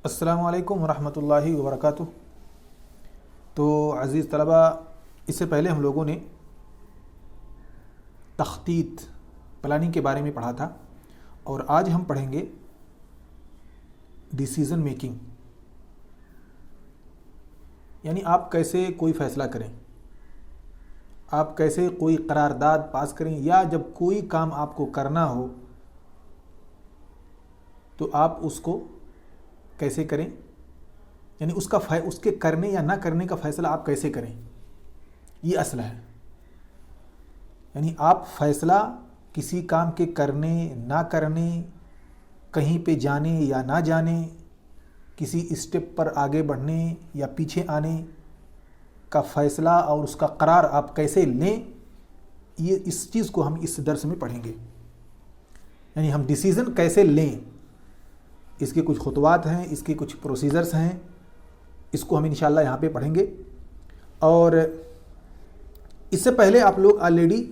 السلام علیکم ورحمۃ اللہ وبرکاتہ۔ تو عزیز طلبہ، اس سے پہلے ہم لوگوں نے تخطیط پلاننگ کے بارے میں پڑھا تھا، اور آج ہم پڑھیں گے ڈیسیژن میکنگ، یعنی آپ کیسے کوئی فیصلہ کریں، آپ کیسے کوئی قرارداد پاس کریں، یا جب کوئی کام آپ کو کرنا ہو تو آپ اس کو کیسے کریں، یعنی اس کے کرنے یا نہ کرنے کا فیصلہ آپ کیسے کریں، یہ اصل ہے۔ یعنی آپ فیصلہ کسی کام کے کرنے نہ کرنے، کہیں پہ جانے یا نہ جانے، کسی اسٹیپ پر آگے بڑھنے یا پیچھے آنے کا فیصلہ اور اس کا قرار آپ کیسے لیں، یہ اس چیز کو ہم اس درس میں پڑھیں گے۔ یعنی ہم ڈیسیژن کیسے لیں، اس کے کچھ خطوات ہیں، اس کے کچھ پروسیجرز ہیں، اس کو ہم انشاءاللہ یہاں پہ پڑھیں گے۔ اور اس سے پہلے آپ لوگ آلریڈی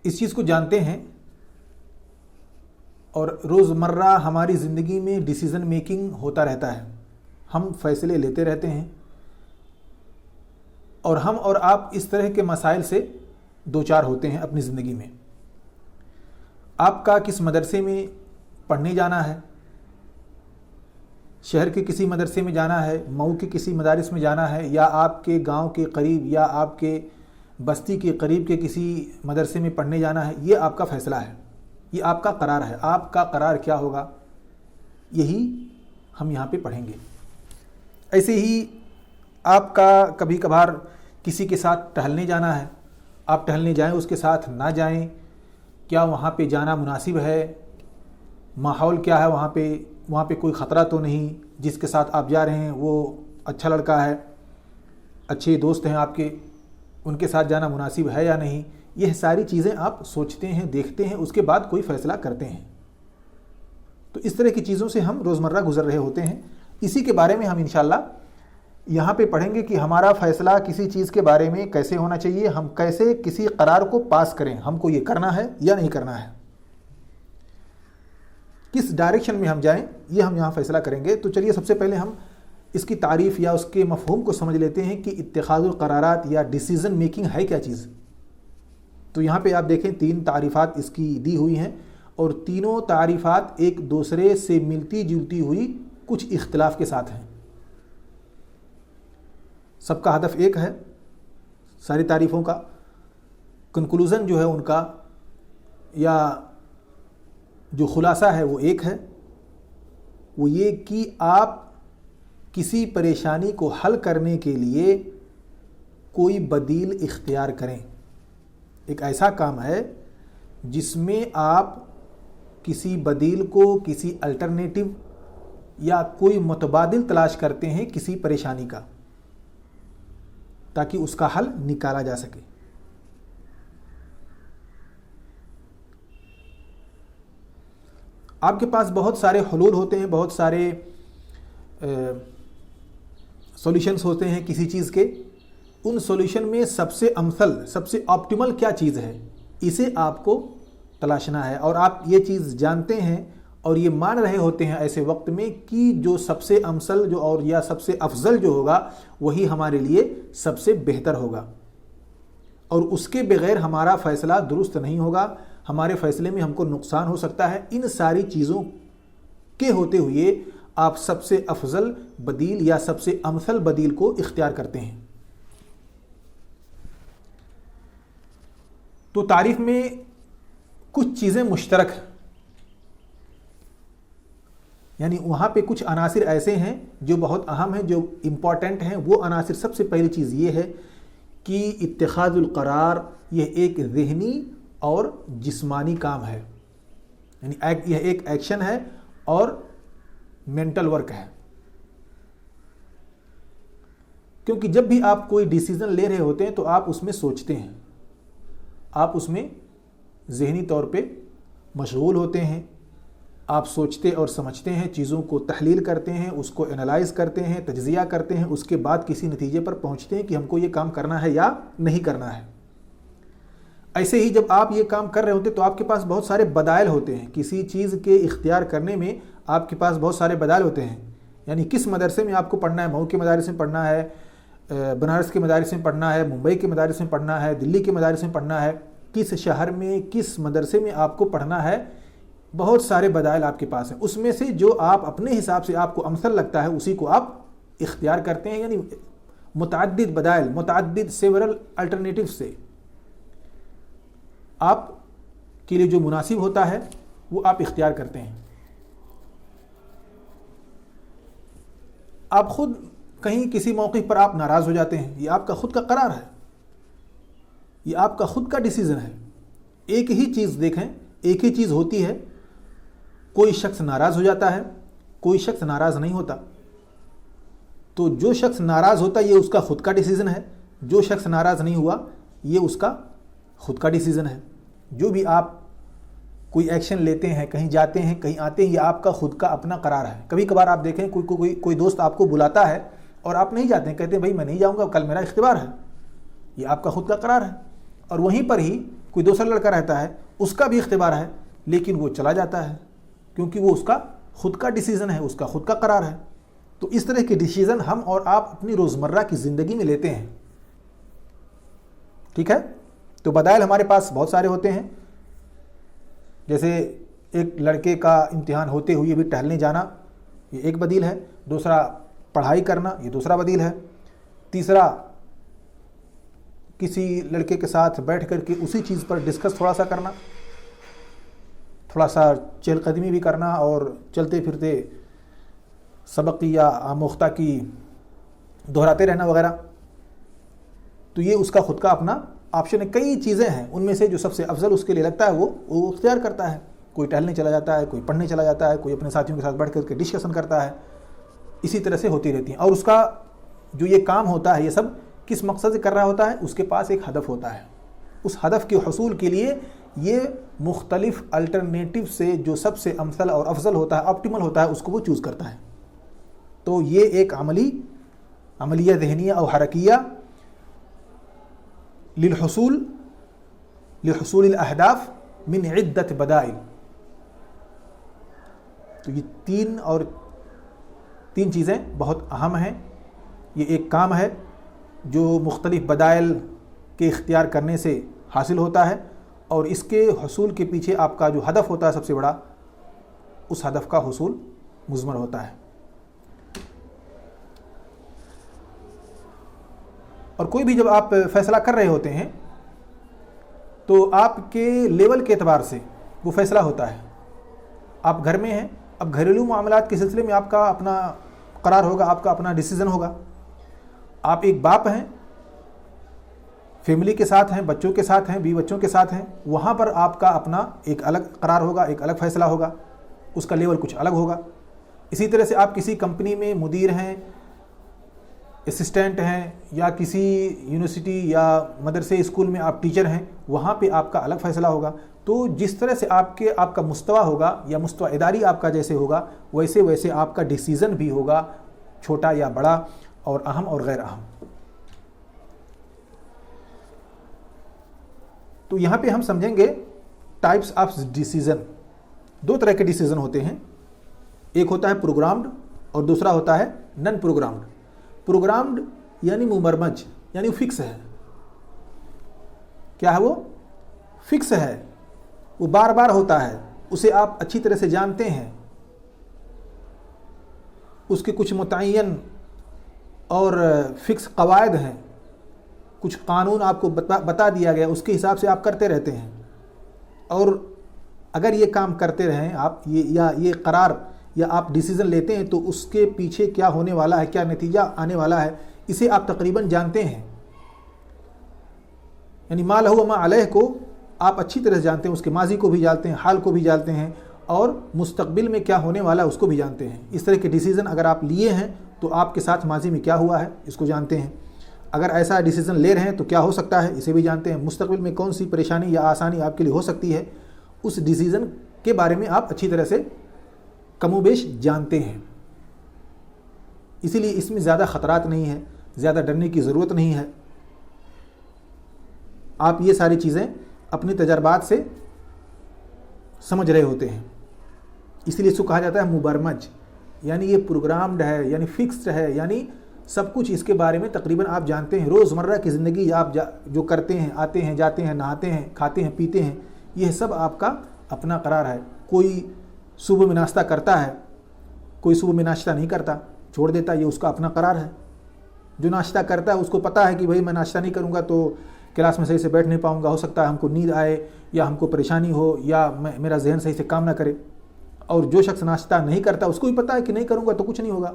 اس چیز کو جانتے ہیں، اور روزمرہ ہماری زندگی میں ڈیسیژن میکنگ ہوتا رہتا ہے، ہم فیصلے لیتے رہتے ہیں، اور ہم اور آپ اس طرح کے مسائل سے دوچار ہوتے ہیں اپنی زندگی میں۔ آپ کا کس مدرسے میں پڑھنے جانا ہے، شہر کے کسی مدرسے میں جانا ہے، مئو کے کسی مدارس میں جانا ہے، یا آپ کے گاؤں کے قریب یا آپ کے بستی کے قریب کے کسی مدرسے میں پڑھنے جانا ہے، یہ آپ کا فیصلہ ہے، یہ آپ کا قرار ہے۔ آپ کا قرار کیا ہوگا، یہی ہم یہاں پہ پڑھیں گے۔ ایسے ہی آپ کا کبھی کبھار کسی کے ساتھ ٹہلنے جانا ہے، آپ ٹہلنے جائیں، اس کے ساتھ نہ جائیں، کیا وہاں پہ جانا مناسب ہے، ماحول کیا ہے وہاں پہ کوئی خطرہ تو نہیں، جس کے ساتھ آپ جا رہے ہیں وہ اچھا لڑکا ہے، اچھے دوست ہیں آپ کے، ان کے ساتھ جانا مناسب ہے یا نہیں، یہ ساری چیزیں آپ سوچتے ہیں، دیکھتے ہیں، اس کے بعد کوئی فیصلہ کرتے ہیں۔ تو اس طرح کی چیزوں سے ہم روزمرہ گزر رہے ہوتے ہیں، اسی کے بارے میں ہم انشاءاللہ یہاں پہ پڑھیں گے کہ ہمارا فیصلہ کسی چیز کے بارے میں کیسے ہونا چاہیے، ہم کیسے کسی قرار کو پاس کریں، ہم کو یہ کرنا ہے یا نہیں کرنا ہے، کس ڈائریکشن میں ہم جائیں، یہ ہم یہاں فیصلہ کریں گے۔ تو چلیے سب سے پہلے ہم اس کی تعریف یا اس کے مفہوم کو سمجھ لیتے ہیں کہ اتخاذ القرارات یا ڈیسیژن میکنگ ہے کیا چیز۔ تو یہاں پہ آپ دیکھیں 3 تعریفات اس کی دی ہوئی ہیں، اور تینوں تعریفات ایک دوسرے سے ملتی جلتی ہوئی کچھ اختلاف کے ساتھ ہیں۔ سب کا ہدف ایک ہے، ساری تعریفوں کا کنکلوژن جو ہے ان کا، یا جو خلاصہ ہے وہ ایک ہے، وہ یہ کہ آپ کسی پریشانی کو حل کرنے کے لیے کوئی بدیل اختیار کریں۔ ایک ایسا کام ہے جس میں آپ کسی بدیل کو، کسی الٹرنیٹو یا کوئی متبادل تلاش کرتے ہیں کسی پریشانی کا، تاکہ اس کا حل نکالا جا سکے۔ آپ کے پاس بہت سارے حلول ہوتے ہیں، بہت سارے سولوشنز ہوتے ہیں کسی چیز کے، ان سولوشن میں سب سے امثل، سب سے آپٹیمل کیا چیز ہے، اسے آپ کو تلاشنا ہے، اور آپ یہ چیز جانتے ہیں اور یہ مان رہے ہوتے ہیں ایسے وقت میں کہ جو سب سے امثل جو اور یا سب سے افضل جو ہوگا وہی ہمارے لیے سب سے بہتر ہوگا، اور اس کے بغیر ہمارا فیصلہ درست نہیں ہوگا، ہمارے فیصلے میں ہم کو نقصان ہو سکتا ہے۔ ان ساری چیزوں کے ہوتے ہوئے آپ سب سے افضل بدیل یا سب سے امثل بدیل کو اختیار کرتے ہیں۔ تو تعریف میں کچھ چیزیں مشترک ہیں، یعنی وہاں پہ کچھ عناصر ایسے ہیں جو بہت اہم ہیں، جو امپورٹنٹ ہیں۔ وہ عناصر، سب سے پہلی چیز یہ ہے کہ اتخاذ القرار یہ ایک ذہنی اور جسمانی کام ہے، یعنی یہ ایک ایکشن ہے اور مینٹل ورک ہے، کیونکہ جب بھی آپ کوئی ڈیسیژن لے رہے ہوتے ہیں تو آپ اس میں سوچتے ہیں، آپ اس میں ذہنی طور پہ مشغول ہوتے ہیں، آپ سوچتے اور سمجھتے ہیں، چیزوں کو تحلیل کرتے ہیں، اس کو انالائز کرتے ہیں، تجزیہ کرتے ہیں، اس کے بعد کسی نتیجے پر پہنچتے ہیں کہ ہم کو یہ کام کرنا ہے یا نہیں کرنا ہے۔ ایسے ہی جب آپ یہ کام کر رہے ہوتے تو آپ کے پاس بہت سارے بدائل ہوتے ہیں، کسی چیز کے اختیار کرنے میں آپ کے پاس بہت سارے بدائل ہوتے ہیں. یعنی کس مدرسے میں آپ کو پڑھنا ہے، مئو کے مدارس میں پڑھنا ہے، بنارس کے مدارس میں پڑھنا ہے، ممبئی کے مدارس میں پڑھنا ہے، دلی کے مدارس میں پڑھنا ہے، کس شہر میں کس مدرسے میں آپ کو پڑھنا ہے، بہت سارے بدائل آپ کے پاس ہیں. اس میں سے جو آپ اپنے حساب سے آپ کو امثل لگتا ہے اسی کو آپ اختیار کرتے ہیں. یعنی متعدد بدائل، متعدد سیورل الٹرنیٹیو سے آپ کے لیے جو مناسب ہوتا ہے وہ آپ اختیار کرتے ہیں. آپ خود کہیں کسی موقع پر آپ ناراض ہو جاتے ہیں، یہ آپ کا خود کا قرار ہے، یہ آپ کا خود کا ڈیسیزن ہے. ایک ہی چیز دیکھیں، ایک ہی چیز ہوتی ہے، کوئی شخص ناراض ہو جاتا ہے، کوئی شخص ناراض نہیں ہوتا. تو جو شخص ناراض ہوتا ہے یہ اس کا خود کا ڈیسیزن ہے، جو شخص ناراض نہیں ہوا یہ اس کا خود کا ڈیسیزن ہے. جو بھی آپ کوئی ایکشن لیتے ہیں، کہیں جاتے ہیں، کہیں آتے ہیں، یہ آپ کا خود کا اپنا قرار ہے. کبھی کبھار آپ دیکھیں کوئی دوست آپ کو بلاتا ہے اور آپ نہیں جاتے ہیں، کہتے ہیں بھائی میں نہیں جاؤں گا، کل میرا اختبار ہے. یہ آپ کا خود کا قرار ہے. اور وہیں پر ہی کوئی دوسرا لڑکا رہتا ہے، اس کا بھی اختبار ہے لیکن وہ چلا جاتا ہے کیونکہ وہ اس کا خود کا ڈیسیزن ہے، اس کا خود کا قرار ہے. تو اس طرح کے ڈیسیزن ہم اور آپ اپنی روزمرہ کی زندگی میں لیتے ہیں. ٹھیک ہے؟ تو بدائل ہمارے پاس بہت سارے ہوتے ہیں. جیسے ایک لڑکے کا امتحان ہوتے ہوئے بھی ٹہلنے جانا، یہ ایک بدیل ہے. دوسرا پڑھائی کرنا، یہ دوسرا بدیل ہے. تیسرا کسی لڑکے کے ساتھ بیٹھ کر کے اسی چیز پر ڈسکس تھوڑا سا کرنا، تھوڑا سا چہل قدمی بھی کرنا اور چلتے پھرتے سبق یا آموختہ کی دہراتے رہنا وغیرہ. تو یہ اس کا خود کا اپنا آپشن ہے. کئی چیزیں ہیں، ان میں سے جو سب سے افضل اس کے لیے لگتا ہے وہ اختیار کرتا ہے. کوئی ٹہلنے چلا جاتا ہے، کوئی پڑھنے چلا جاتا ہے، کوئی اپنے ساتھیوں کے ساتھ بیٹھ کر کے ڈسکشن کرتا ہے. اسی طرح سے ہوتی رہتی ہیں. اور اس کا جو یہ کام ہوتا ہے یہ سب کس مقصد سے کر رہا ہوتا ہے؟ اس کے پاس ایک ہدف ہوتا ہے. اس ہدف کے حصول کے لیے یہ مختلف الٹرنیٹیو سے جو سب سے امثل اور افضل ہوتا ہے، آپٹیمل ہوتا ہے، اس کو وہ چوز کرتا ہے. تو یہ ایک عملیہ ذہنیہ اور حرکیہ لحصول الاہداف من عدت بدائل. تو یہ تین چیزیں بہت اہم ہیں. یہ ایک کام ہے جو مختلف بدائل کے اختیار کرنے سے حاصل ہوتا ہے، اور اس کے حصول کے پیچھے آپ کا جو ہدف ہوتا ہے سب سے بڑا، اس ہدف کا حصول مضمر ہوتا ہے. اور کوئی بھی جب آپ فیصلہ کر رہے ہوتے ہیں تو آپ کے لیول کے اعتبار سے وہ فیصلہ ہوتا ہے. آپ گھر میں ہیں، اب گھریلو معاملات کے سلسلے میں آپ کا اپنا قرار ہوگا، آپ کا اپنا ڈیسیزن ہوگا. آپ ایک باپ ہیں، فیملی کے ساتھ ہیں، بچوں کے ساتھ ہیں، بیوی بچوں کے ساتھ ہیں، وہاں پر آپ کا اپنا ایک الگ قرار ہوگا، ایک الگ فیصلہ ہوگا، اس کا لیول کچھ الگ ہوگا. اسی طرح سے آپ کسی کمپنی میں مدیر ہیں، اسسٹنٹ ہیں، یا کسی یونیورسٹی یا مدرسے اسکول میں آپ ٹیچر ہیں، وہاں پہ آپ کا الگ فیصلہ ہوگا. تو جس طرح سے آپ کا مستویٰ ہوگا یا مستویٰ اداری آپ کا جیسے ہوگا، ویسے آپ کا ڈیسیزن بھی ہوگا، چھوٹا یا بڑا، اور اہم اور غیر اہم. تو یہاں پہ ہم سمجھیں گے ٹائپس آف ڈیسیزن. دو طرح کے ڈیسیزن ہوتے ہیں، ایک ہوتا ہے پروگرامڈ اور دوسرا ہوتا ہے نن پروگرامڈ. پروگرامڈ یعنی مبرمج، یعنی فکس ہے. کیا ہے وہ؟ فکس ہے، وہ بار بار ہوتا ہے، اسے آپ اچھی طرح سے جانتے ہیں، اس کے کچھ متعین اور فکس قواعد ہیں، کچھ قانون آپ کو بتا دیا گیا، اس کے حساب سے آپ کرتے رہتے ہیں. اور اگر یہ کام کرتے رہیں آپ، یہ قرار یا آپ ڈیسیزن لیتے ہیں تو اس کے پیچھے کیا ہونے والا ہے، کیا نتیجہ آنے والا ہے، اسے آپ تقریباً جانتے ہیں. یعنی ما لہ و ما علیہ کو آپ اچھی طرح سے جانتے ہیں، اس کے ماضی کو بھی جانتے ہیں، حال کو بھی جانتے ہیں، اور مستقبل میں کیا ہونے والا ہے اس کو بھی جانتے ہیں. اس طرح کے ڈیسیزن اگر آپ لیے ہیں تو آپ کے ساتھ ماضی میں کیا ہوا ہے اس کو جانتے ہیں. اگر ایسا ڈیسیزن لے رہے ہیں تو کیا ہو سکتا ہے اسے بھی جانتے ہیں. مستقبل میں کون سی پریشانی یا آسانی آپ کے لیے ہو سکتی ہے، اس ڈیسیزن کے بارے میں آپ اچھی طرح سے کم و بیش جانتے ہیں. اسی لیے اس میں زیادہ خطرات نہیں ہیں، زیادہ ڈرنے کی ضرورت نہیں ہے. آپ یہ ساری چیزیں اپنے تجربات سے سمجھ رہے ہوتے ہیں. اسی لیے اس کو کہا جاتا ہے مبرمج، یعنی یہ پروگرامڈ ہے، یعنی فکسڈ ہے، یعنی سب کچھ اس کے بارے میں تقریباً آپ جانتے ہیں. روزمرہ کی زندگی آپ جو کرتے ہیں، آتے ہیں، جاتے ہیں، نہاتے ہیں، کھاتے ہیں، پیتے ہیں، یہ سب آپ کا اپنا قرار ہے. کوئی صبح میں ناشتہ کرتا ہے، کوئی صبح میں ناشتہ نہیں کرتا، چھوڑ دیتا، یہ اس کا اپنا قرار ہے. جو ناشتہ کرتا ہے اس کو پتہ ہے کہ بھائی میں ناشتہ نہیں کروں گا تو کلاس میں صحیح سے بیٹھ نہیں پاؤں گا، ہو سکتا ہے ہم کو نیند آئے یا ہم کو پریشانی ہو یا میرا ذہن صحیح سے کام نہ کرے. اور جو شخص ناشتہ نہیں کرتا اس کو بھی پتہ ہے کہ نہیں کروں گا تو کچھ نہیں ہوگا،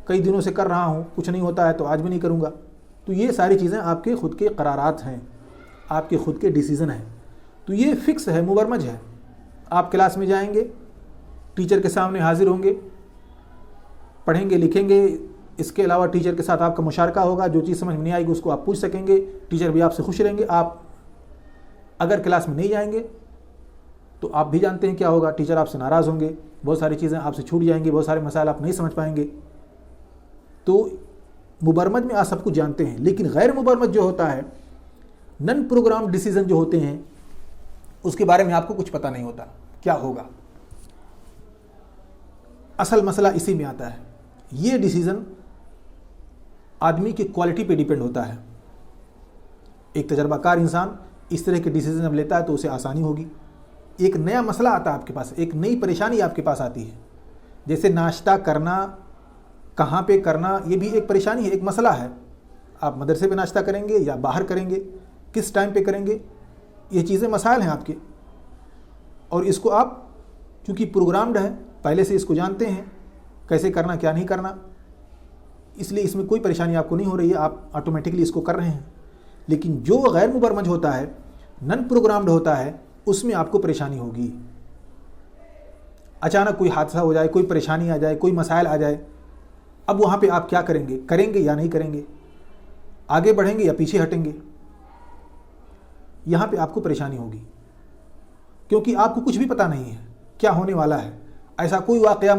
کئی دنوں سے کر رہا ہوں، کچھ نہیں ہوتا ہے تو آج بھی نہیں کروں گا. تو یہ ساری چیزیں آپ کے خود کے قرارات ہیں، آپ کے خود کے ڈیسیزن ہیں. تو یہ فکس ہے، مبرمج ہے. آپ کلاس میں جائیں گے، ٹیچر کے سامنے حاضر ہوں گے، پڑھیں گے، لکھیں گے. اس کے علاوہ ٹیچر کے ساتھ آپ کا مشارکہ ہوگا، جو چیز سمجھ میں نہیں آئے گی اس کو آپ پوچھ سکیں گے، ٹیچر بھی آپ سے خوش رہیں گے. آپ اگر کلاس میں نہیں جائیں گے تو آپ بھی جانتے ہیں کیا ہوگا، ٹیچر آپ سے ناراض ہوں گے، بہت ساری چیزیں آپ سے چھوٹ جائیں گی، بہت سارے مسائل آپ نہیں سمجھ پائیں گے. تو مبرمج میں آپ سب کچھ جانتے ہیں. لیکن غیر مبرمج جو ہوتا ہے، نن پروگرام ڈیسیزن جو ہوتے ہیں، اس کے بارے میں آپ کو کچھ پتہ نہیں ہوتا کیا ہوگا. اصل مسئلہ اسی میں آتا ہے. یہ ڈیسیزن آدمی کی کوالٹی پہ ڈیپینڈ ہوتا ہے. ایک تجربہ کار انسان اس طرح کے ڈیسیزن جب لیتا ہے تو اسے آسانی ہوگی. ایک نیا مسئلہ آتا ہے آپ کے پاس، ایک نئی پریشانی آپ کے پاس آتی ہے. جیسے ناشتہ کرنا، کہاں پہ کرنا، یہ بھی ایک پریشانی ہے، ایک مسئلہ ہے. آپ مدرسے پہ ناشتہ کریں گے یا باہر کریں گے، کس ٹائم پہ کریں گے، یہ چیزیں مسائل ہیں آپ کے. اور اس کو آپ چونکہ پروگرامڈ ہے، پہلے سے اس کو جانتے ہیں کیسے کرنا، کیا نہیں کرنا، اس لیے اس میں کوئی پریشانی آپ کو نہیں ہو رہی ہے، آپ آٹومیٹکلی اس کو کر رہے ہیں. لیکن جو غیر مبرمج ہوتا ہے، نن پروگرامڈ ہوتا ہے، اس میں آپ کو پریشانی ہوگی. اچانک کوئی حادثہ ہو جائے، کوئی پریشانی آ جائے، کوئی مسائل آ جائے، اب وہاں پہ آپ کیا کریں گے یا نہیں کریں گے، آگے بڑھیں گے یا پیچھے ہٹیں گے. یہاں پہ آپ کو پریشانی ہوگی کیونکہ آپ کو کچھ بھی پتہ نہیں ہے کیا ہونے والا ہے. ایسا کوئی واقعہ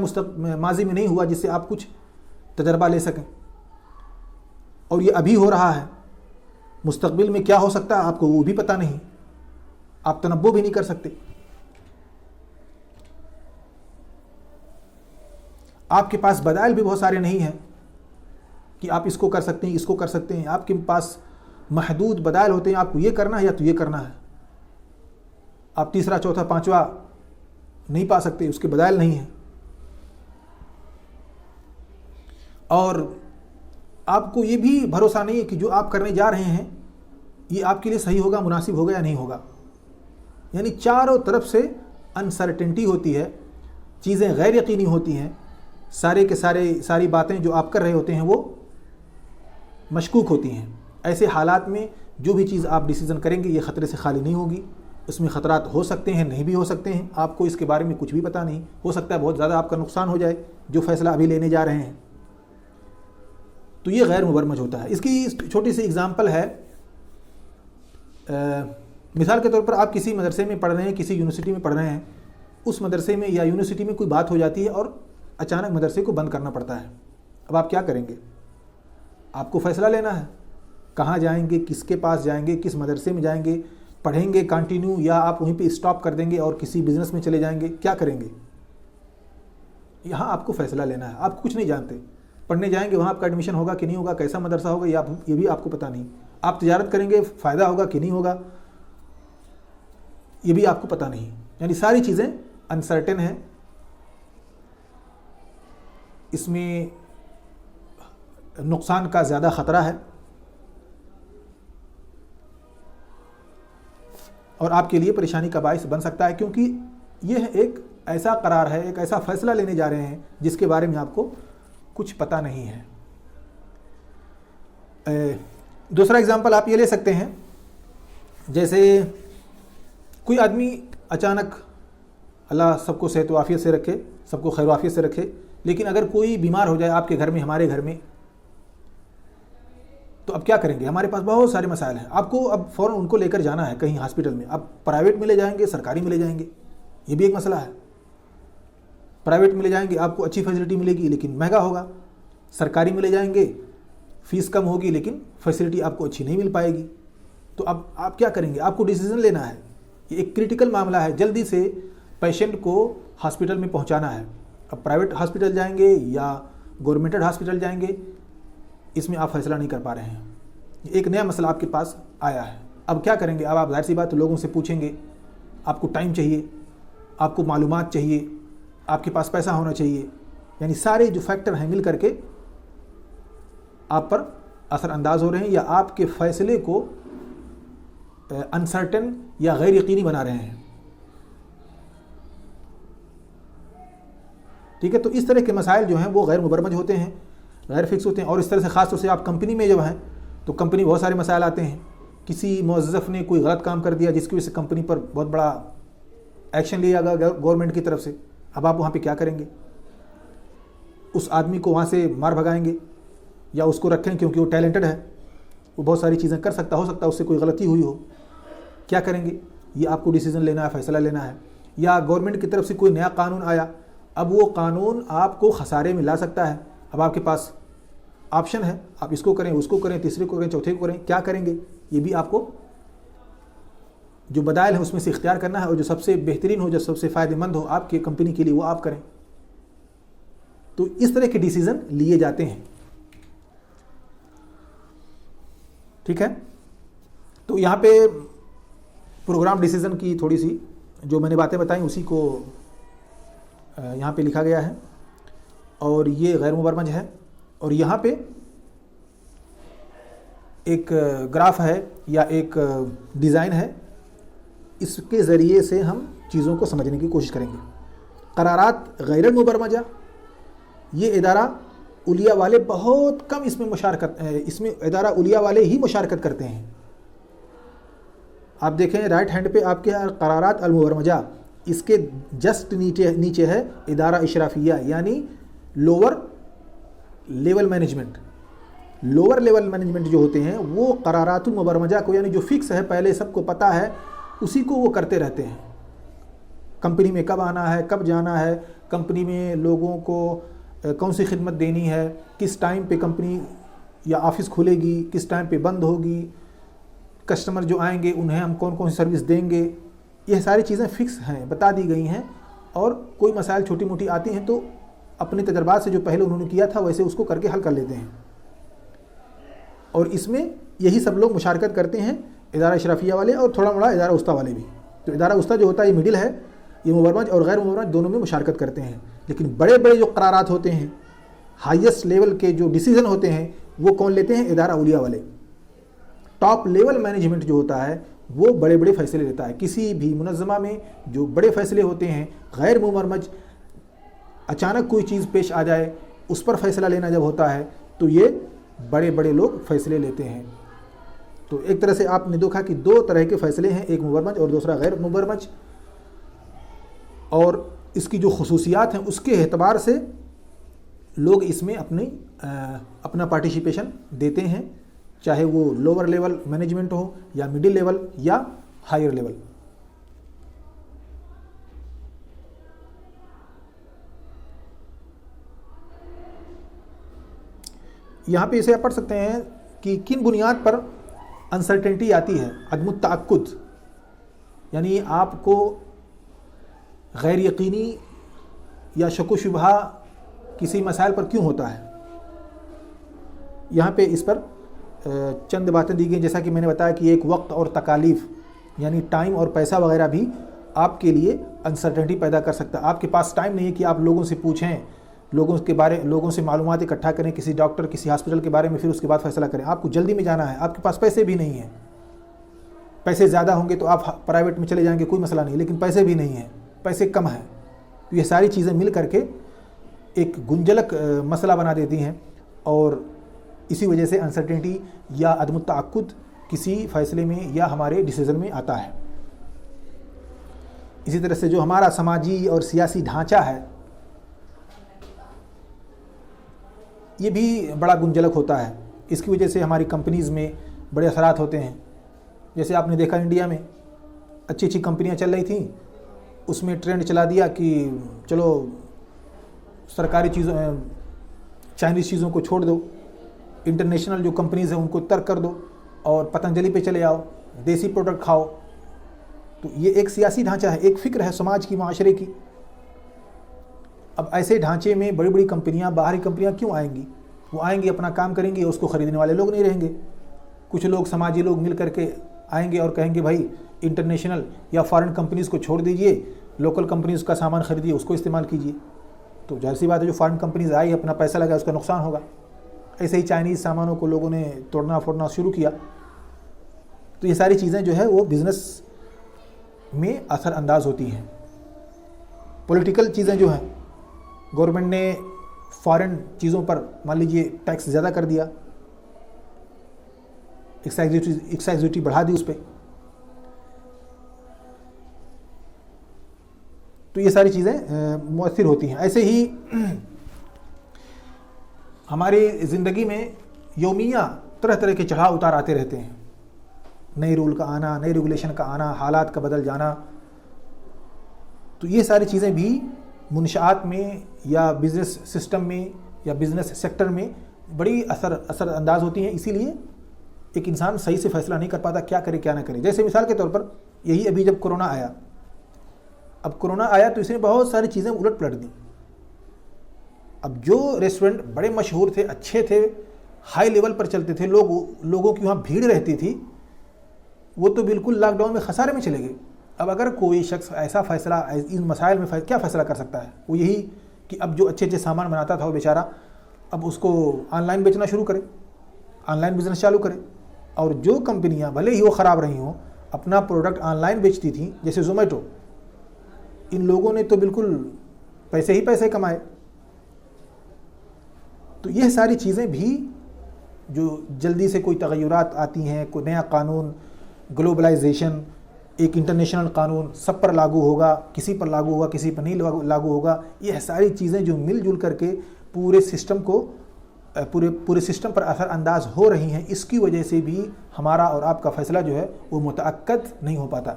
ماضی میں نہیں ہوا جس سے آپ کچھ تجربہ لے سکیں، اور یہ ابھی ہو رہا ہے. مستقبل میں کیا ہو سکتا ہے آپ کو وہ بھی پتہ نہیں، آپ تنبؤ بھی نہیں کر سکتے. آپ کے پاس بدائل بھی بہت سارے نہیں ہیں کہ آپ اس کو کر سکتے ہیں، اس کو کر سکتے ہیں. آپ کے پاس محدود بدائل ہوتے ہیں، آپ کو یہ کرنا ہے یا تو یہ کرنا ہے. آپ تیسرا، چوتھا، پانچواں نہیں پا سکتے، اس کے بدائل نہیں ہیں. اور آپ کو یہ بھی بھروسہ نہیں ہے کہ جو آپ کرنے جا رہے ہیں یہ آپ کے لیے صحیح ہوگا، مناسب ہوگا یا نہیں ہوگا. یعنی چاروں طرف سے انسرٹنٹی ہوتی ہے، چیزیں غیر یقینی ہوتی ہیں. ساری باتیں جو آپ کر رہے ہوتے ہیں وہ مشکوک ہوتی ہیں. ایسے حالات میں جو بھی چیز آپ ڈیسیزن کریں گے یہ خطرے سے خالی نہیں ہوگی. اس میں خطرات ہو سکتے ہیں، نہیں بھی ہو سکتے ہیں. آپ کو اس کے بارے میں کچھ بھی پتہ نہیں، ہو سکتا ہے بہت زیادہ آپ کا نقصان ہو جائے جو فیصلہ ابھی لینے جا رہے ہیں. تو یہ غیر مبرمج ہوتا ہے. اس کی چھوٹی سی اگزامپل ہے. مثال کے طور پر آپ کسی مدرسے میں پڑھ رہے ہیں، کسی یونیورسٹی میں پڑھ رہے ہیں. اس مدرسے میں یا یونیورسٹی میں کوئی بات ہو جاتی ہے اور اچانک مدرسے کو بند کرنا پڑتا ہے. اب آپ کیا کریں گے؟ آپ کو فیصلہ لینا ہے، کہاں جائیں گے، کس کے پاس جائیں گے، کس مدرسے میں جائیں گے، پڑھیں گے کنٹینیو یا آپ وہیں پہ اسٹاپ کر دیں گے اور کسی بزنس میں چلے جائیں گے، کیا کریں گے؟ یہاں آپ کو فیصلہ لینا ہے. آپ کچھ نہیں جانتے. پڑھنے جائیں گے، وہاں آپ کا ایڈمیشن ہوگا کہ نہیں ہوگا، کیسا مدرسہ ہوگا یہ بھی آپ کو پتہ نہیں. آپ تجارت کریں گے، فائدہ ہوگا کہ نہیں ہوگا یہ بھی آپ کو پتہ نہیں. یعنی ساری چیزیں انسرٹن ہیں. اس میں نقصان کا زیادہ خطرہ ہے اور آپ کے لیے پریشانی کا باعث بن سکتا ہے، کیونکہ یہ ایک ایسا قرار ہے، ایک ایسا فیصلہ لینے جا رہے ہیں جس کے بارے میں آپ کو کچھ پتہ نہیں ہے. دوسرا اگزامپل آپ یہ لے سکتے ہیں، جیسے کوئی آدمی اچانک، اللہ سب کو صحت و عافیت سے رکھے، سب کو خیر و عافیت سے رکھے، لیکن اگر کوئی بیمار ہو جائے آپ کے گھر میں، ہمارے گھر میں، تو اب کیا کریں گے؟ ہمارے پاس بہت سارے مسائل ہیں. آپ کو اب فوراً ان کو لے کر جانا ہے کہیں ہاسپٹل میں. اب پرائیویٹ میں لے جائیں گے، سرکاری میں لے جائیں گے، یہ بھی ایک مسئلہ ہے. پرائیویٹ میں لے جائیں گے آپ کو اچھی فیسلٹی ملے گی لیکن مہنگا ہوگا. سرکاری میں لے جائیں گے فیس کم ہوگی لیکن فیسلٹی آپ کو اچھی نہیں مل پائے گی. تو اب آپ کیا کریں گے؟ آپ کو ڈیسیزن لینا ہے. یہ ایک کریٹیکل معاملہ ہے، جلدی سے پیشنٹ کو ہاسپٹل میں پہنچانا ہے. اب پرائیویٹ ہاسپٹل جائیں گے یا گورنمنٹڈ ہاسپٹل جائیں گے، اس میں آپ فیصلہ نہیں کر پا رہے ہیں. ایک نیا مسئلہ آپ کے پاس آیا ہے، اب کیا کریں گے؟ اب آپ ظاہر سی بات لوگوں سے پوچھیں گے. آپ کو ٹائم چاہیے، آپ کو معلومات چاہیے، آپ کے پاس پیسہ ہونا چاہیے. یعنی سارے جو فیکٹر ہیں مل کر کے آپ پر اثر انداز ہو رہے ہیں یا آپ کے فیصلے کو انسرٹن یا غیر یقینی بنا رہے ہیں. ٹھیک ہے، تو اس طرح کے مسائل جو ہیں وہ غیر مبرمج ہوتے ہیں، غیر فکس ہوتے ہیں. اور اس طرح سے خاص طور سے آپ کمپنی میں جب ہیں تو کمپنی بہت سارے مسائل آتے ہیں. کسی موظف نے کوئی غلط کام کر دیا جس کی وجہ سے کمپنی پر بہت بڑا ایکشن لیا گیا گورنمنٹ کی طرف سے. اب آپ وہاں پہ کیا کریں گے؟ اس آدمی کو وہاں سے مار بھگائیں گے یا اس کو رکھیں کیونکہ وہ ٹیلنٹڈ ہے، وہ بہت ساری چیزیں کر سکتا، ہو سکتا ہے اس سے کوئی غلطی ہوئی ہو. کیا کریں گے؟ یہ آپ کو ڈیسیزن لینا ہے، فیصلہ لینا ہے. یا گورنمنٹ کی طرف سے کوئی نیا قانون آیا، اب وہ قانون آپ کو خسارے میں لا سکتا ہے. اب آپ کے پاس آپشن ہے، آپ اس کو کریں، اس کو کریں، تیسرے کو کریں، چوتھے کو کریں. کیا کریں گے؟ یہ بھی آپ کو جو بدائل ہے اس میں سے اختیار کرنا ہے، اور جو سب سے بہترین ہو، جو سب سے فائدہ مند ہو آپ کی کمپنی کے لیے، وہ آپ کریں. تو اس طرح کے ڈیسیزن لیے جاتے ہیں. ٹھیک ہے، تو یہاں پہ پروگرام ڈیسیزن کی تھوڑی سی جو میں نے باتیں بتائیں اسی کو یہاں پہ لکھا گیا ہے، اور یہ غیر مبرمج ہے. اور یہاں پہ ایک گراف ہے یا ایک ڈیزائن ہے، اس کے ذریعے سے ہم چیزوں کو سمجھنے کی کوشش کریں گے. قرارات غیر مبرمجہ، یہ ادارہ اولیاء والے بہت کم اس میں ادارہ اولیاء والے ہی مشارکت کرتے ہیں. آپ دیکھیں رائٹ ہینڈ پہ آپ کے قرارات المبرمجہ، اس کے جسٹ نیچے ہے ادارہ اشرافیہ، یعنی lower level management. Lower level management جو ہوتے ہیں وہ قرارات المبرمجہ کو، یعنی جو فکس ہے، پہلے سب کو پتہ ہے، اسی کو وہ کرتے رہتے ہیں. کمپنی میں کب آنا ہے، کب جانا ہے، کمپنی میں لوگوں کو کون سی خدمت دینی ہے، کس ٹائم پہ کمپنی یا آفس کھلے گی، کس ٹائم پہ بند ہوگی، کسٹمر جو آئیں گے انہیں ہم کون کون سی سروس دیں گے. یہ ساری چیزیں فکس ہیں، بتا دی گئی ہیں. اور کوئی مسائل چھوٹی موٹی آتی ہیں تو اپنے تجربات سے جو پہلے انہوں نے کیا تھا ویسے اس کو کر کے حل کر لیتے ہیں. اور اس میں یہی سب لوگ مشارکت کرتے ہیں، ادارہ اشرافیہ والے اور تھوڑا بڑا ادارہ وسطیٰ والے بھی. تو ادارہ وسطیٰ جو ہوتا ہے یہ مڈل ہے، یہ مبرمج اور غیر مبرمج دونوں میں مشارکت کرتے ہیں. لیکن بڑے بڑے جو قرارات ہوتے ہیں، ہائیسٹ لیول کے جو ڈیسیزن ہوتے ہیں، وہ کون لیتے ہیں؟ ادارہ اولیاء والے. ٹاپ لیول مینجمنٹ جو ہوتا ہے وہ بڑے بڑے فیصلے لیتا ہے. کسی بھی منظمہ میں جو بڑے فیصلے ہوتے ہیں غیر مبرمج، اچانک کوئی چیز پیش آ جائے اس پر فیصلہ لینا جب ہوتا ہے تو یہ بڑے بڑے لوگ فیصلے لیتے ہیں. تو ایک طرح سے آپ نے دیکھا کہ دو طرح کے فیصلے ہیں، ایک مبرمج اور دوسرا غیر مبرمج. اور اس کی جو خصوصیات ہیں اس کے اعتبار سے لوگ اس میں اپنا پارٹیسپیشن دیتے ہیں، چاہے وہ لوور لیول مینجمنٹ ہو یا مڈل لیول یا ہائر لیول. یہاں پہ اسے آپ پڑھ سکتے ہیں کہ کن بنیاد پر انسرٹنٹی آتی ہے. عدم التعقد، یعنی آپ کو غیر یقینی یا شک و شبہ کسی مسائل پر کیوں ہوتا ہے. یہاں پہ اس پر چند باتیں دی گئی، جیسا کہ میں نے بتایا کہ ایک وقت اور تکالیف یعنی ٹائم اور پیسہ وغیرہ بھی آپ کے لیے انسرٹنٹی پیدا کر سکتا ہے. آپ کے پاس ٹائم نہیں ہے کہ آپ لوگوں سے پوچھیں، لوگوں سے معلومات اکٹھا کریں کسی ڈاکٹر کسی ہاسپٹل کے بارے میں، پھر اس کے بعد فیصلہ کریں. آپ کو جلدی میں جانا ہے، آپ کے پاس پیسے بھی نہیں ہیں. پیسے زیادہ ہوں گے تو آپ پرائیویٹ میں چلے جائیں گے، کوئی مسئلہ نہیں، لیکن پیسے بھی نہیں ہیں، پیسے کم ہیں. تو یہ ساری چیزیں مل کر کے ایک گنجلک مسئلہ بنا دیتی ہیں، اور اسی وجہ سے انسرٹنٹی یا عدم التعقد کسی فیصلے میں یا ہمارے ڈیسیزن میں آتا ہے. اسی طرح سے جو ہمارا سماجی اور سیاسی ڈھانچہ ہے یہ بھی بڑا گنجلک ہوتا ہے. اس کی وجہ سے ہماری کمپنیز میں بڑے اثرات ہوتے ہیں. جیسے آپ نے دیکھا انڈیا میں اچھی اچھی کمپنیاں چل رہی تھیں، اس میں ٹرینڈ چلا دیا کہ چلو سرکاری چیزوں چائنیز چیزوں کو چھوڑ دو، انٹرنیشنل جو کمپنیز ہیں ان کو ترک کر دو اور پتنجلی پہ چلے آؤ. دیسی پروڈکٹ کھاؤ. تو یہ ایک سیاسی ڈھانچہ ہے, ایک فکر ہے سماج کی, معاشرے کی. اب ایسے ڈھانچے میں بڑی بڑی کمپنیاں, باہری کمپنیاں کیوں آئیں گی؟ وہ آئیں گی, اپنا کام کریں گے, اس کو خریدنے والے لوگ نہیں رہیں گے. کچھ لوگ سماجی لوگ مل کر کے آئیں گے اور کہیں گے بھائی انٹرنیشنل یا فارن کمپنیز کو چھوڑ دیجئے, لوکل کمپنیز کا سامان خریدیے, اس کو استعمال کیجئے. تو ظاہر سی بات ہے جو فارن کمپنیز آئی, اپنا پیسہ لگا, اس کا نقصان ہوگا. ایسے ہی چائنیز سامانوں کو لوگوں نے توڑنا پھوڑنا شروع کیا. تو یہ ساری چیزیں جو ہے وہ بزنس میں اثر انداز ہوتی ہیں. پولیٹیکل چیزیں جو ہیں, گورنمنٹ نے فارن چیزوں پر مان لیجئے ٹیکس زیادہ کر دیا, ایکسائز ڈیوٹی بڑھا دی اس پہ. تو یہ ساری چیزیں مؤثر ہوتی ہیں. ایسے ہی ہماری زندگی میں یومیہ طرح طرح کے چڑھاؤ اتار آتے رہتے ہیں. نئے رول کا آنا, نئے ریگولیشن کا آنا, حالات کا بدل جانا. تو یہ ساری چیزیں بھی منشآت میں یا بزنس سسٹم میں یا بزنس سیکٹر میں بڑی اثر انداز ہوتی ہیں. اسی لیے ایک انسان صحیح سے فیصلہ نہیں کر پاتا کیا کرے کیا نہ کرے. جیسے مثال کے طور پر یہی ابھی جب کرونا آیا, اب کرونا آیا تو اس نے بہت ساری چیزیں الٹ پلٹ دیں. اب جو ریسٹورنٹ بڑے مشہور تھے, اچھے تھے, ہائی لیول پر چلتے تھے, لوگوں کی وہاں بھیڑ رہتی تھی, وہ تو بالکل لاک ڈاؤن میں خسارے میں چلے گئے. اب اگر کوئی شخص ایسا فیصلہ ان مسائل میں کیا فیصلہ کر سکتا ہے؟ وہ یہی کہ اب جو اچھے سامان بناتا تھا وہ بیچارہ اب اس کو آن لائن بیچنا شروع کرے, آن لائن بزنس چالو کرے. اور جو کمپنیاں بھلے ہی وہ خراب رہی ہوں اپنا پروڈکٹ آن لائن بیچتی تھیں, جیسے زومیٹو, ان لوگوں نے تو بالکل پیسے ہی پیسے کمائے. تو یہ ساری چیزیں بھی جو جلدی سے کوئی تغیرات آتی ہیں, کوئی نیا قانون, گلوبلائزیشن, ایک انٹرنیشنل قانون سب پر لاگو ہوگا, کسی پر لاگو ہوگا, کسی پر نہیں لاگو ہوگا. یہ ساری چیزیں جو مل جل کر کے پورے سسٹم پر اثر انداز ہو رہی ہیں, اس کی وجہ سے بھی ہمارا اور آپ کا فیصلہ جو ہے وہ متعقد نہیں ہو پاتا.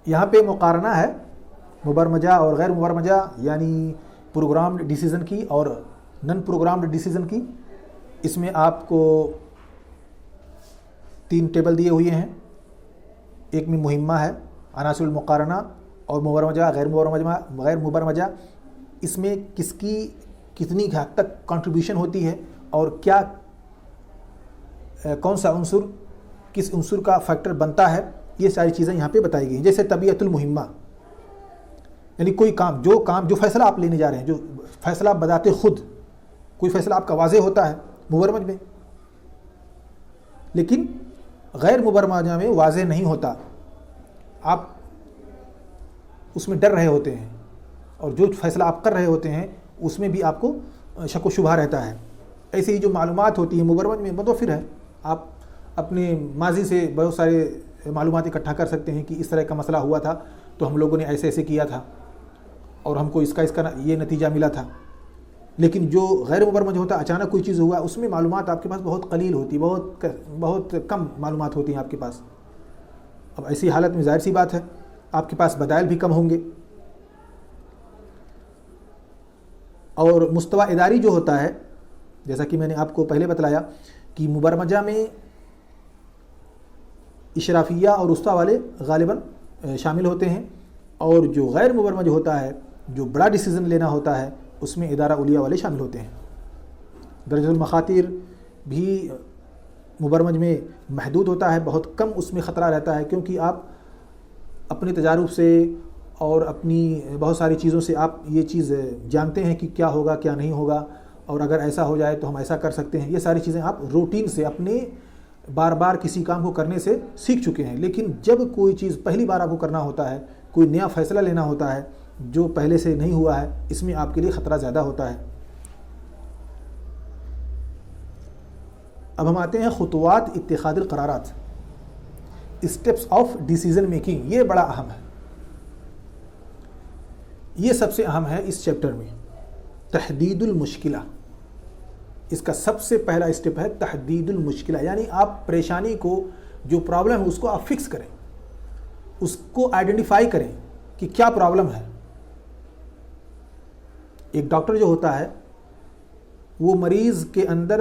یہاں پہ مقارنہ ہے مبرمجہ اور غیر مبرمجہ, یعنی پروگرامڈ ڈیسیزن کی اور نن پروگرامڈ ڈیسیزن کی. اس میں آپ کو 3 ٹیبل دیے ہوئے ہیں. ایک میں مہمہ ہے, عناصر المقارنہ, اور مبرمجہ, غیر مبرمجہ. اس میں کس کی کتنی حد تک کنٹریبیوشن ہوتی ہے اور کیا کون سا عنصر کس عنصر کا فیکٹر بنتا ہے, یہ ساری چیزیں یہاں پہ بتائی گئی. جیسے طبیعت المہمہ, یعنی کوئی جو فیصلہ آپ لینے جا رہے ہیں, جو فیصلہ بذات خود کوئی فیصلہ آپ کا واضح ہوتا ہے مبرمج میں, لیکن غیر مبرمجہ میں واضح نہیں ہوتا, آپ اس میں ڈر رہے ہوتے ہیں, اور جو فیصلہ آپ کر رہے ہوتے ہیں اس میں بھی آپ کو شک و شبہ رہتا ہے. ایسے ہی جو معلومات ہوتی ہیں مبرمج میں متوفر ہے, آپ اپنے ماضی سے بہت سارے معلومات اکٹھا کر سکتے ہیں کہ اس طرح کا مسئلہ ہوا تھا تو ہم لوگوں نے ایسے ایسے کیا تھا اور ہم کو اس کا یہ نتیجہ ملا تھا. لیکن جو غیر مبرمج ہوتا ہے, اچانک کوئی چیز ہوا, اس میں معلومات آپ کے پاس بہت قلیل ہوتی, بہت کم معلومات ہوتی ہیں آپ کے پاس. اب ایسی حالت میں ظاہر سی بات ہے آپ کے پاس بدائل بھی کم ہوں گے. اور مستویٰ اداری جو ہوتا ہے, جیسا کہ میں نے آپ کو پہلے بتلایا کہ مبرمجہ میں اشرافیہ اور وسطیٰ والے غالباً شامل ہوتے ہیں, اور جو غیر مبرمج ہوتا ہے, جو بڑا ڈیسیزن لینا ہوتا ہے, اس میں ادارہ اولیاء والے شامل ہوتے ہیں. درجہ المخاطر بھی مبرمج میں محدود ہوتا ہے, بہت کم اس میں خطرہ رہتا ہے, کیونکہ آپ اپنے تجارب سے اور اپنی بہت ساری چیزوں سے آپ یہ چیز جانتے ہیں کہ کیا ہوگا کیا نہیں ہوگا, اور اگر ایسا ہو جائے تو ہم ایسا کر سکتے ہیں. یہ ساری چیزیں آپ روٹین سے اپنے بار بار کسی کام کو کرنے سے سیکھ چکے ہیں. لیکن جب کوئی چیز پہلی بار آپ کو کرنا ہوتا ہے, کوئی نیا فیصلہ لینا ہوتا ہے جو پہلے سے نہیں ہوا ہے, اس میں آپ کے لیے خطرہ زیادہ ہوتا ہے. اب ہم آتے ہیں خطوات اتخاذ القرارات, اسٹیپس آف ڈیسیزن میکنگ. یہ بڑا اہم ہے, یہ سب سے اہم ہے اس چیپٹر میں. تحدید المشکلہ, اس کا سب سے پہلا اسٹیپ ہے تحدید المشکلہ, یعنی آپ پریشانی کو, جو پرابلم ہے اس کو آپ فکس کریں, اس کو آئیڈینٹیفائی کریں کہ کیا پرابلم ہے. ایک ڈاکٹر جو ہوتا ہے وہ مریض کے اندر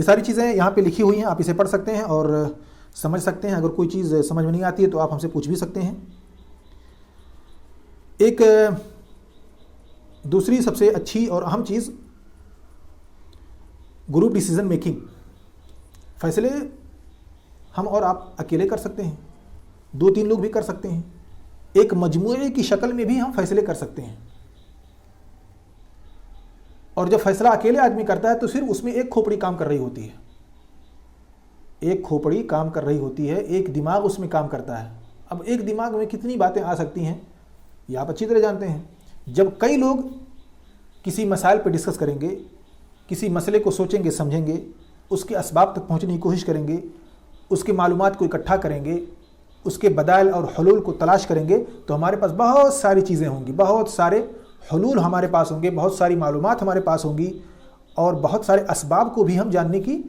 یہ ساری چیزیں یہاں پہ لکھی ہوئی ہیں، آپ اسے پڑھ سکتے ہیں اور سمجھ سکتے ہیں. اگر کوئی چیز سمجھ میں نہیں آتی ہے تو آپ ہم سے پوچھ بھی سکتے ہیں. ایک دوسری سب سے اچھی اور اہم چیز گروپ ڈیسیزن میکنگ. فیصلے ہم اور آپ اکیلے کر سکتے ہیں، 2-3 لوگ بھی کر سکتے ہیں، ایک مجموعے کی شکل میں بھی ہم فیصلے کر سکتے ہیں. اور جب فیصلہ اکیلے آدمی کرتا ہے تو صرف اس میں ایک کھوپڑی کام کر رہی ہوتی ہے، ایک کھوپڑی کام کر رہی ہوتی ہے، ایک دماغ اس میں کام کرتا ہے. اب ایک دماغ میں کتنی باتیں آ سکتی ہیں یہ آپ اچھی طرح جانتے ہیں. جب کئی لوگ کسی مسائل پہ ڈسکس کریں گے، کسی مسئلے کو سوچیں گے، سمجھیں گے، اس کے اسباب تک پہنچنے کی کوشش کریں گے، اس کے معلومات کو اکٹھا کریں گے، اس کے بدائل اور حلول کو تلاش کریں گے، تو ہمارے پاس بہت ساری چیزیں ہوں گی، بہت سارے حلول ہمارے پاس ہوں گے، بہت ساری معلومات ہمارے پاس ہوں گی، اور بہت سارے اسباب کو بھی ہم جاننے کی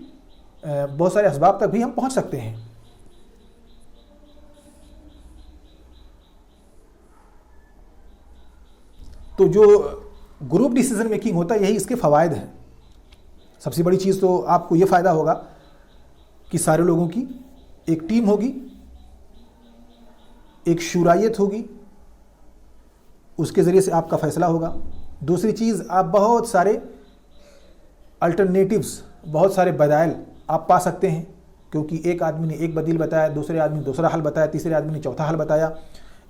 بہت سارے اسباب تک بھی ہم پہنچ سکتے ہیں. تو جو گروپ ڈیسیزن میکنگ ہوتا ہے یہی اس کے فوائد ہیں. سب سے بڑی چیز تو آپ کو یہ فائدہ ہوگا کہ سارے لوگوں کی ایک ٹیم ہوگی، ایک شورائیت ہوگی، اس کے ذریعے سے آپ کا فیصلہ ہوگا. دوسری چیز، آپ بہت سارے الٹرنیٹیوز، بہت سارے بدائل آپ پا سکتے ہیں، کیونکہ ایک آدمی نے ایک بدیل بتایا، دوسرے آدمی نے دوسرا حل بتایا، تیسرے آدمی نے چوتھا حل بتایا.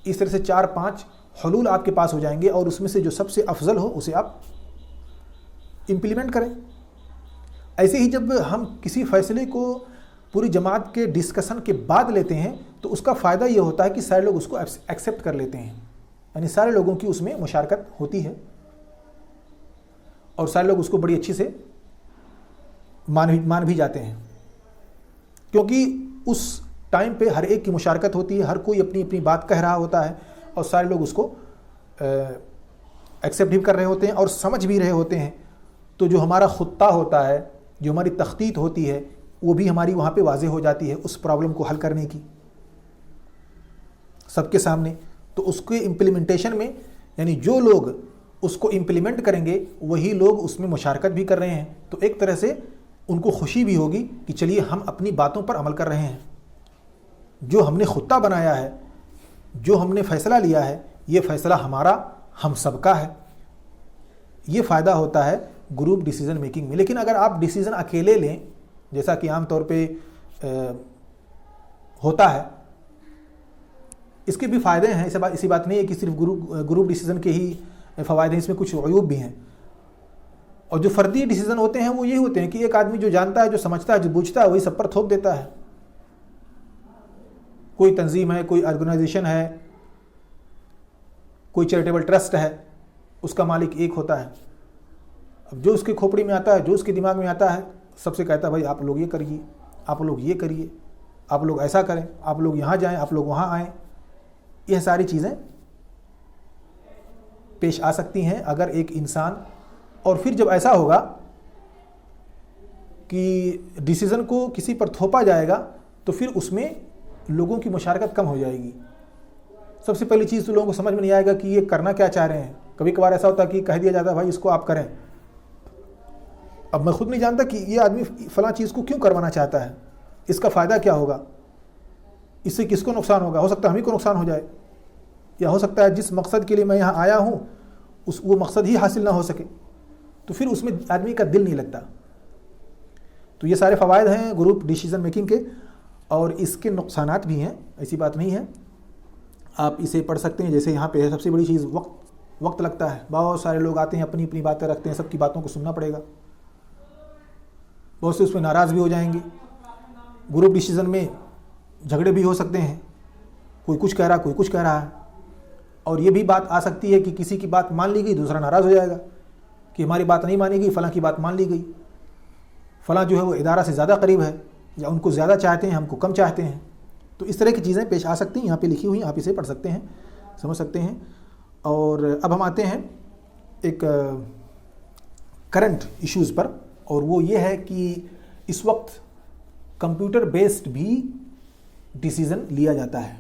اس طرح سے 4-5 حلول آپ کے پاس ہو جائیں گے، اور اس میں سے جو سب سے افضل ہو اسے آپ امپلیمنٹ کریں. ایسے ہی جب ہم کسی فیصلے کو پوری جماعت کے ڈسکشن کے بعد لیتے ہیں تو اس کا فائدہ یہ ہوتا ہے کہ سارے لوگ اس کو ایکسیپٹ کر لیتے ہیں، یعنی سارے لوگوں کی اس میں مشارکت ہوتی ہے اور سارے لوگ اس کو بڑی اچھی سے مان بھی جاتے ہیں، کیونکہ اس ٹائم پہ ہر ایک کی مشارکت ہوتی ہے، ہر کوئی اپنی اپنی بات کہہ رہا ہوتا ہے اور سارے لوگ اس کو ایکسیپٹ بھی کر رہے ہوتے ہیں اور سمجھ بھی رہے ہوتے ہیں. تو جو ہمارا خطہ ہوتا ہے، جو ہماری تخطیط ہوتی ہے، وہ بھی ہماری وہاں پہ واضح ہو جاتی ہے اس پرابلم کو حل کرنے کی سب کے سامنے. تو اس کے امپلیمنٹیشن میں، یعنی جو لوگ اس کو امپلیمنٹ کریں گے وہی لوگ اس میں مشارکت بھی کر رہے ہیں، تو ایک طرح سے ان کو خوشی بھی ہوگی کہ چلیے ہم اپنی باتوں پر عمل کر رہے ہیں. جو ہم نے خطہ بنایا ہے، جو ہم نے فیصلہ لیا ہے، یہ فیصلہ ہمارا، ہم سب کا ہے. یہ فائدہ ہوتا ہے گروپ ڈیسیزن میکنگ میں. لیکن اگر آپ ڈیسیزن اکیلے لیں، جیسا کہ عام طور پہ ہوتا ہے، اس کے بھی فائدے ہیں، اسی بات نہیں ہے کہ صرف گروپ ڈیسیزن کے ہی فوائد ہیں، اس میں کچھ عیوب بھی ہیں. اور جو فردی ڈیسیزن ہوتے ہیں وہ یہ ہوتے ہیں کہ ایک آدمی جو جانتا ہے، جو سمجھتا ہے، جو بوجھتا ہے، وہی سب پر تھوپ دیتا ہے. کوئی تنظیم ہے، کوئی آرگنائزیشن ہے، کوئی چیریٹیبل ٹرسٹ ہے، اس کا مالک ایک ہوتا ہے. اب جو اس کی کھوپڑی میں آتا ہے، جو اس کے دماغ میں آتا ہے، سب سے کہتا ہے بھائی آپ لوگ یہ کریے، آپ لوگ یہ کریے، آپ لوگ ایسا کریں، آپ لوگ یہاں جائیں، آپ لوگ وہاں آئیں. یہ ساری چیزیں پیش آ سکتی ہیں اگر ایک انسان، اور پھر جب ایسا ہوگا کہ ڈیسیزن کو کسی پر تھوپا جائے گا تو پھر اس میں لوگوں کی مشارکت کم ہو جائے گی. سب سے پہلی چیز تو لوگوں کو سمجھ میں نہیں آئے گا کہ یہ کرنا کیا چاہ رہے ہیں. کبھی کبھار ایسا ہوتا ہے کہ کہہ دیا جاتا ہے بھائی اس کو آپ کریں. اب میں خود نہیں جانتا کہ یہ آدمی فلاں چیز کو کیوں کروانا چاہتا ہے، اس کا فائدہ کیا ہوگا، اس سے کس کو نقصان ہوگا. ہو سکتا ہے ہمیں کو نقصان ہو جائے، یا ہو سکتا ہے جس مقصد کے لیے میں یہاں آیا ہوں وہ مقصد ہی حاصل نہ ہو سکے، تو پھر اس میں آدمی کا دل نہیں لگتا. تو یہ سارے فوائد ہیں گروپ ڈیسیزن میکنگ کے، اور اس کے نقصانات بھی ہیں، ایسی بات نہیں ہے. آپ اسے پڑھ سکتے ہیں. جیسے یہاں پہ سب سے بڑی چیز وقت لگتا ہے. بہت سارے لوگ آتے ہیں، اپنی اپنی باتیں رکھتے ہیں، سب کی باتوں کو سننا پڑے گا. بہت سے اس میں ناراض بھی ہو جائیں گے. گروپ ڈیسیزن میں جھگڑے بھی ہو سکتے ہیں، کوئی کچھ کہہ رہا، کوئی کچھ کہہ رہا ہے. اور یہ بھی بات آ سکتی ہے کہ کسی کی بات مان لی گئی، دوسرا ناراض ہو جائے گا کہ ہماری بات نہیں مانی گئی، فلاں کی بات مان لی گئی، فلاں جو ہے وہ ادارہ سے زیادہ قریب ہے، یا ان کو زیادہ چاہتے ہیں، ہم کو کم چاہتے ہیں. تو اس طرح کی چیزیں پیش آ سکتی ہیں. یہاں پہ لکھی ہوئی ہیں، آپ اسے پڑھ سکتے ہیں، سمجھ سکتے ہیں. اور اب ہم آتے ہیں ایک کرنٹ ایشوز پر، اور وہ یہ ہے کہ اس وقت کمپیوٹر بیسڈ بھی ڈیسیزن لیا جاتا ہے.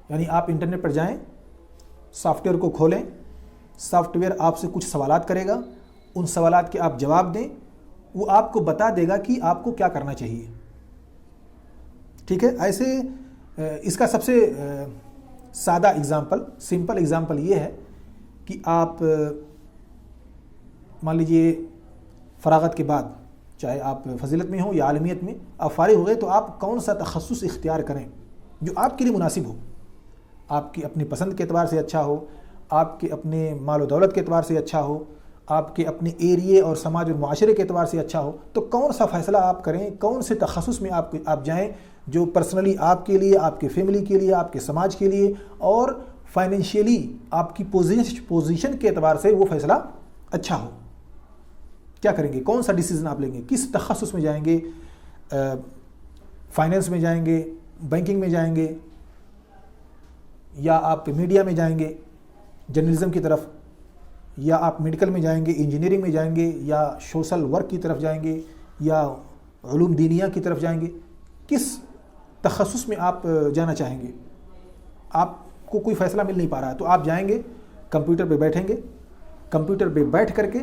یعنی آپ انٹرنیٹ پر جائیں، سافٹ ویئر کو کھولیں، سافٹ ویئر آپ سے کچھ سوالات کرے گا، ان سوالات کے آپ جواب دیں، وہ آپ کو بتا دے گا کہ آپ کو کیا کرنا چاہیے. ٹھیک ہے. ایسے اس کا سب سے سادہ ایگزامپل، سمپل ایگزامپل یہ ہے کہ آپ مان لیجئے فراغت کے بعد، چاہے آپ فضیلت میں ہوں یا عالمیت میں، آپ فارغ ہو گئے تو آپ کون سا تخصص اختیار کریں جو آپ کے لیے مناسب ہو، آپ کی اپنی پسند کے اعتبار سے اچھا ہو، آپ کے اپنے مال و دولت کے اعتبار سے اچھا ہو، آپ کے اپنے ایریے اور سماج اور معاشرے کے اعتبار سے اچھا ہو. تو کون سا فیصلہ آپ کریں، کون سے تخصص میں آپ جائیں جو پرسنلی آپ کے لیے، آپ کے فیملی کے لیے، آپ کے سماج کے لیے اور فائنینشیلی آپ کی پوزیشن کے اعتبار سے وہ فیصلہ اچھا ہو. کیا کریں گے، کون سا ڈیسیزن آپ لیں گے، کس تخصص میں جائیں گے، فائنینس میں جائیں گے، بینکنگ میں جائیں گے، یا آپ میڈیا میں جائیں گے جرنلزم کی طرف، یا آپ میڈیکل میں جائیں گے، انجینئرنگ میں جائیں گے، یا سوشل ورک کی طرف جائیں گے، یا علوم دینیہ کی طرف جائیں گے. کس تخصص میں آپ جانا چاہیں گے. آپ کو کوئی فیصلہ مل نہیں پا رہا ہے تو آپ جائیں گے، کمپیوٹر پہ بیٹھیں گے، کمپیوٹر پہ بیٹھ کر کے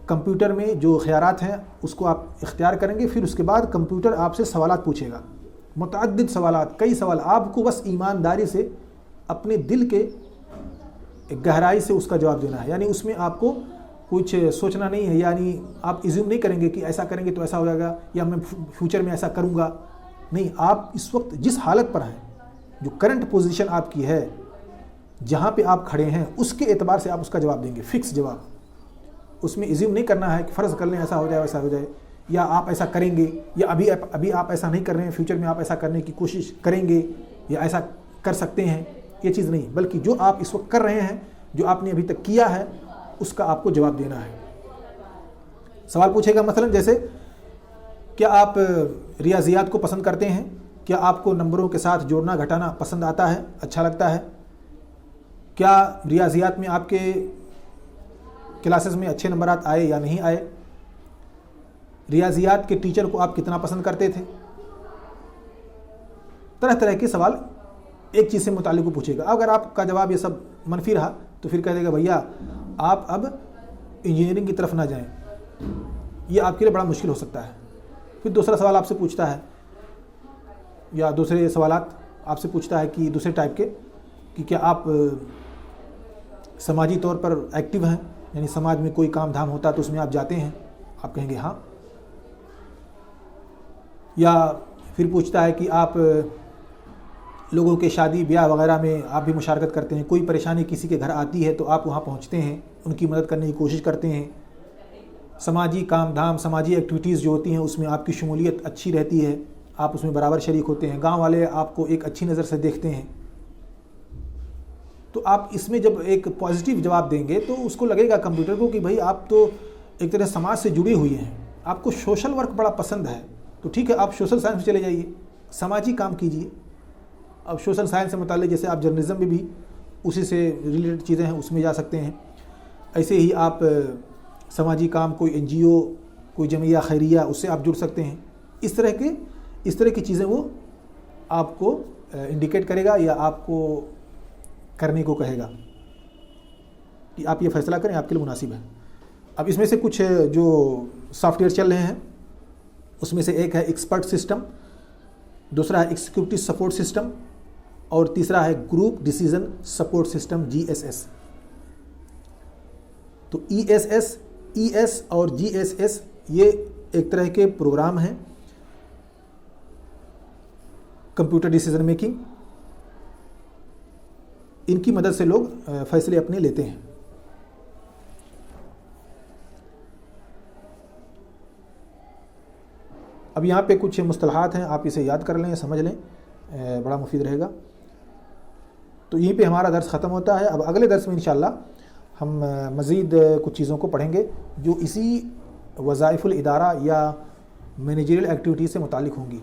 کمپیوٹر میں جو خیارات ہیں اس کو آپ اختیار کریں گے. پھر اس کے بعد کمپیوٹر آپ سے سوالات پوچھے گا، متعدد سوالات، کئی سوال. آپ کو بس ایمانداری سے اپنے دل کے گہرائی سے اس کا جواب دینا ہے. یعنی اس میں آپ کو کچھ سوچنا نہیں ہے، یعنی آپ ایزیوم نہیں کریں گے کہ ایسا کریں گے تو ایسا ہو جائے گا یا میں فیوچر میں ایسا کروں گا. نہیں، آپ اس وقت جس حالت پر ہیں، جو کرنٹ پوزیشن آپ کی ہے، جہاں پہ آپ کھڑے ہیں، اس کے اعتبار سے آپ اس کا جواب دیں گے، فکس جواب. اس میں ایزیوم نہیں کرنا ہے کہ فرض کر لیں ایسا ہو جائے ویسا ہو جائے، یا آپ ایسا کریں گے، یا ابھی آپ ایسا نہیں کر رہے ہیں، فیوچر میں آپ ایسا کرنے کی کوشش کریں گے یا ایسا کر سکتے ہیں. یہ چیز نہیں، بلکہ جو آپ اس وقت کر رہے ہیں، جو آپ نے ابھی تک کیا ہے، اس کا آپ کو جواب دینا ہے. سوال پوچھے گا مثلا جیسے کیا آپ ریاضیات کو پسند کرتے ہیں، کیا آپ کو نمبروں کے ساتھ جوڑنا گھٹانا پسند آتا ہے، اچھا لگتا ہے، کیا ریاضیات میں آپ کے کلاسز میں اچھے نمبرات آئے یا نہیں آئے، ریاضیات کے ٹیچر کو آپ کتنا پسند کرتے تھے. طرح طرح کے سوال ایک چیز سے متعلق کو پوچھے گا. اگر آپ کا جواب یہ سب منفی رہا تو پھر کہہ دے گا بھیا آپ اب انجینئرنگ کی طرف نہ جائیں، یہ آپ کے لیے بڑا مشکل ہو سکتا ہے. پھر دوسرا سوال آپ سے پوچھتا ہے، یا دوسرے سوالات آپ سے پوچھتا ہے کہ دوسرے ٹائپ کے، کہ کیا آپ سماجی طور پر ایکٹیو ہیں، یعنی سماج میں کوئی کام دھام ہوتا ہے تو اس میں آپ جاتے ہیں. آپ کہیں گے ہاں. یا پھر پوچھتا ہے کہ آپ لوگوں کے شادی بیاہ وغیرہ میں آپ بھی مشارکت کرتے ہیں، کوئی پریشانی کسی کے گھر آتی ہے تو آپ وہاں پہنچتے ہیں، ان کی مدد کرنے کی کوشش کرتے ہیں. سماجی کام دھام، سماجی ایکٹیویٹیز جو ہوتی ہیں اس میں آپ کی شمولیت اچھی رہتی ہے، آپ اس میں برابر شریک ہوتے ہیں، گاؤں والے آپ کو ایک اچھی نظر سے دیکھتے ہیں. تو آپ اس میں جب ایک پازیٹیو جواب دیں گے تو اس کو لگے گا کمپیوٹر کو کہ بھائی آپ تو ایک طرح سماج سے جڑے ہوئے ہیں، آپ کو سوشل ورک بڑا پسند ہے، تو ٹھیک ہے آپ سوشل سائنس میں چلے جائیے، سماجی کام کیجیے. اب سوشل سائنس سے متعلق جیسے آپ جرنلزم میں بھی اسی سے ریلیٹڈ چیزیں ہیں اس میں جا سکتے ہیں. ایسے ہی آپ سماجی کام، کوئی این جی او، کوئی جمعیہ خیریہ، اس سے آپ جڑ سکتے ہیں. اس طرح کی چیزیں وہ آپ کو انڈیکیٹ کرے گا یا آپ کو کرنے کو کہے گا کہ آپ یہ فیصلہ کریں، آپ کے لیے مناسب ہے. اب اس میں سے کچھ جو سافٹ ویئر چل رہے ہیں اس میں سے ایک ہے ایکسپرٹ سسٹم، دوسرا ہے ایگزیکٹو سپورٹ سسٹم، اور تیسرا ہے group decision support system GSS. تو ES اور GSS یہ ایک طرح کے پروگرام ہیں کمپیوٹر ڈیسیژن میکنگ. ان کی مدد سے لوگ فیصلے اپنے لیتے ہیں. اب یہاں پہ کچھ مصطلحات ہیں، آپ اسے یاد کر لیں، سمجھ لیں، بڑا مفید رہے گا. تو یہیں پہ ہمارا درس ختم ہوتا ہے. اب اگلے درس میں انشاءاللہ ہم مزید کچھ چیزوں کو پڑھیں گے جو اسی وظائف الادارہ یا مینیجریل ایکٹیویٹی سے متعلق ہوں گی.